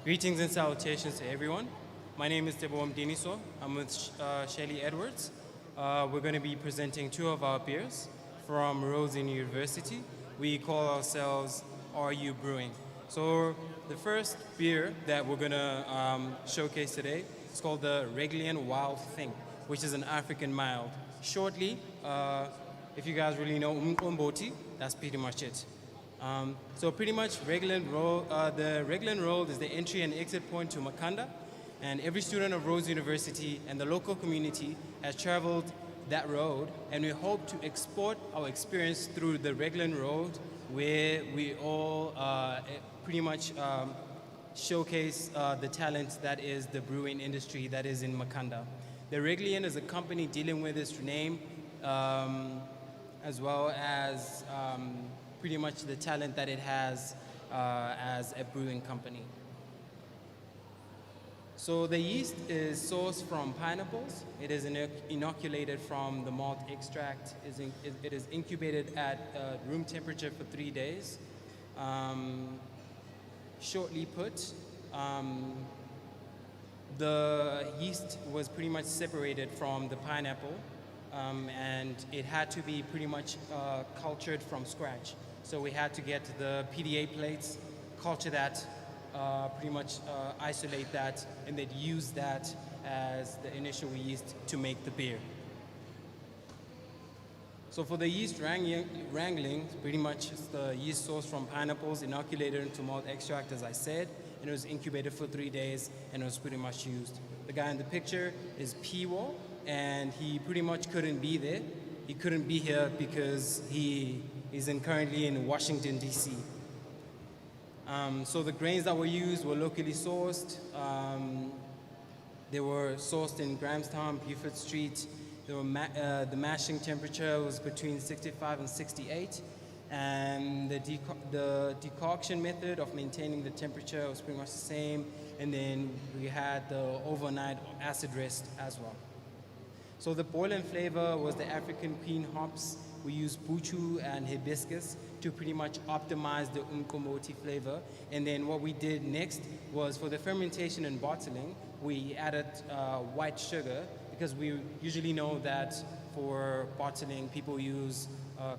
Greetings and salutations to everyone. My name is Teboam Diniso. I'm with Shelly Edwards. We're going to be presenting two of our beers from Rhodes University. We call ourselves RU Brewing. So the first beer that we're going to showcase today is called the Regalian Wild Thing, which is an African mild. Shortly, if you guys really know Umboti, that's pretty much it. So pretty much the Reglan Road is the entry and exit point to Makanda, and every student of Rhodes University and the local community has traveled that road, and we hope to export our experience through the Reglan Road, where we all pretty much showcase the talent that is the brewing industry that is in Makanda. The Regalian is a company dealing with its name, as well as pretty much the talent that it has as a brewing company. So the yeast is sourced from pineapples. It is inoculated from the malt extract. It is incubated at room temperature for 3 days. Shortly put, the yeast was pretty much separated from the pineapple, and it had to be pretty much cultured from scratch. So we had to get the PDA plates, culture that, pretty much isolate that, and then use that as the initial yeast to make the beer. So for the yeast wrangling, pretty much it's the yeast sourced from pineapples, inoculated into malt extract, as I said, and it was incubated for 3 days, and it was pretty much used. The guy in the picture is Piwo, and he pretty much couldn't be there. He couldn't be here because he is currently in Washington, D.C. So the grains that were used were locally sourced. They were sourced in Grahamstown, Buford Street. The mashing temperature was between 65 and 68. And the decoction method of maintaining the temperature was pretty much the same. And then we had the overnight acid rest as well. So the boiling flavor was the African queen hops. We used buchu and hibiscus to pretty much optimize the umkomoti flavor. And then what we did next was for the fermentation and bottling, we added white sugar, because we usually know that for bottling, people use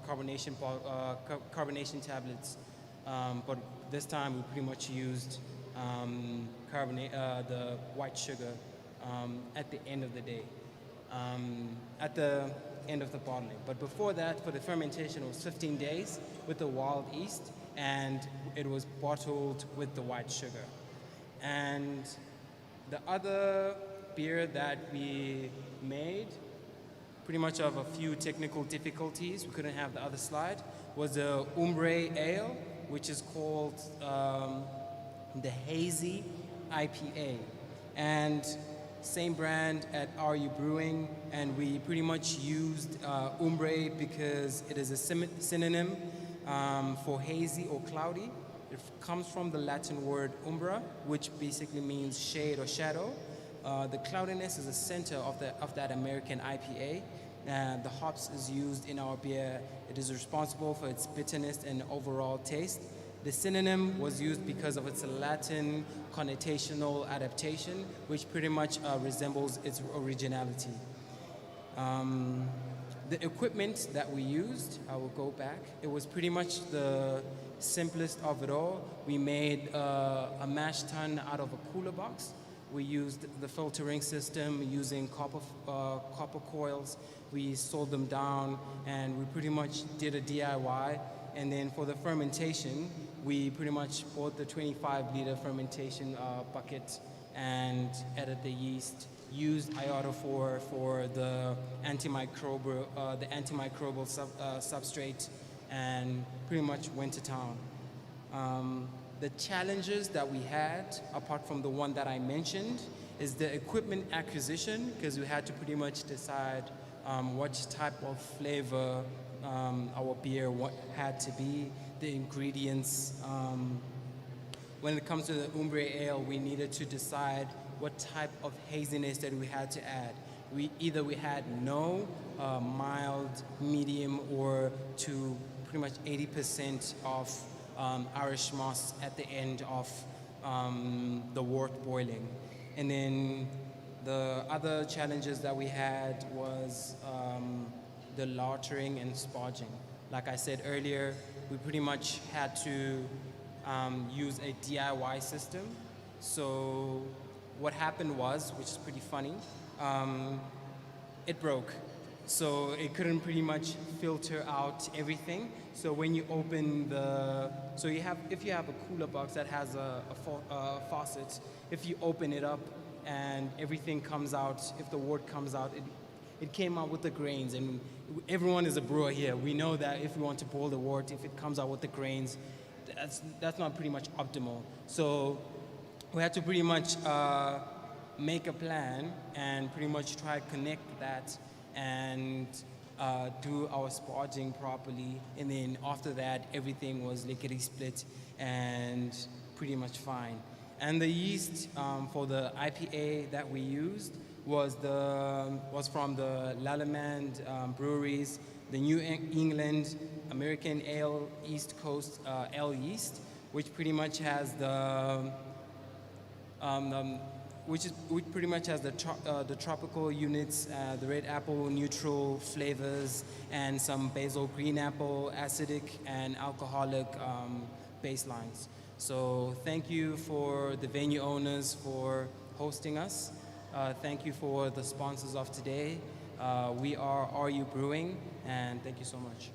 carbonation tablets. But this time we pretty much used the white sugar at the end of the day. At the end of the bottling. But before that, for the fermentation, it was 15 days with the wild yeast, and it was bottled with the white sugar. And the other beer that we made, pretty much of a few technical difficulties, we couldn't have the other slide, was the Umbre Ale, which is called the Hazy IPA. And same brand at RU Brewing, and we pretty much used umbre because it is a synonym for hazy or cloudy. It comes from the Latin word umbra, which basically means shade or shadow. The cloudiness is the center of that American IPA. The hops is used in our beer. It is responsible for its bitterness and overall taste. The synonym was used because of its Latin connotational adaptation, which pretty much resembles its originality. The equipment that we used, I will go back, it was pretty much the simplest of it all. We made a mash tun out of a cooler box. We used the filtering system using copper coils. We sold them down, and we pretty much did a DIY. And then for the fermentation, we pretty much bought the 25-liter fermentation bucket and added the yeast, used iodophore for the antimicrobial substrate, and pretty much went to town. The challenges that we had, apart from the one that I mentioned, is the equipment acquisition, because we had to pretty much decide what type of flavor our beer had to be, the ingredients. When it comes to the umbre ale, we needed to decide what type of haziness that we had to add. We had no, mild, medium, or to pretty much 80% of Irish moss at the end of the wort boiling. And then the other challenges that we had was the lautering and sparging. Like I said earlier, we pretty much had to use a DIY system. So what happened was, which is pretty funny, it broke. So it couldn't pretty much filter out everything. So when you open so if you have a cooler box that has a faucet, if you open it up and everything comes out, if the wort comes out, it came out with the grains. And everyone is a brewer here. We know that if we want to boil the wort, if it comes out with the grains, that's not pretty much optimal. So we had to pretty much make a plan and pretty much try to connect that and do our sparging properly. And then after that, everything was lickety split and pretty much fine. And the yeast for the IPA that we used was from the Lallemand breweries, the New England American Ale East Coast Ale yeast, which pretty much has which pretty much has the tropical units, the red apple neutral flavors, and some basil green apple acidic and alcoholic baselines. So thank you for the venue owners for hosting us. Thank you for the sponsors of today. We are RU Brewing, and thank you so much.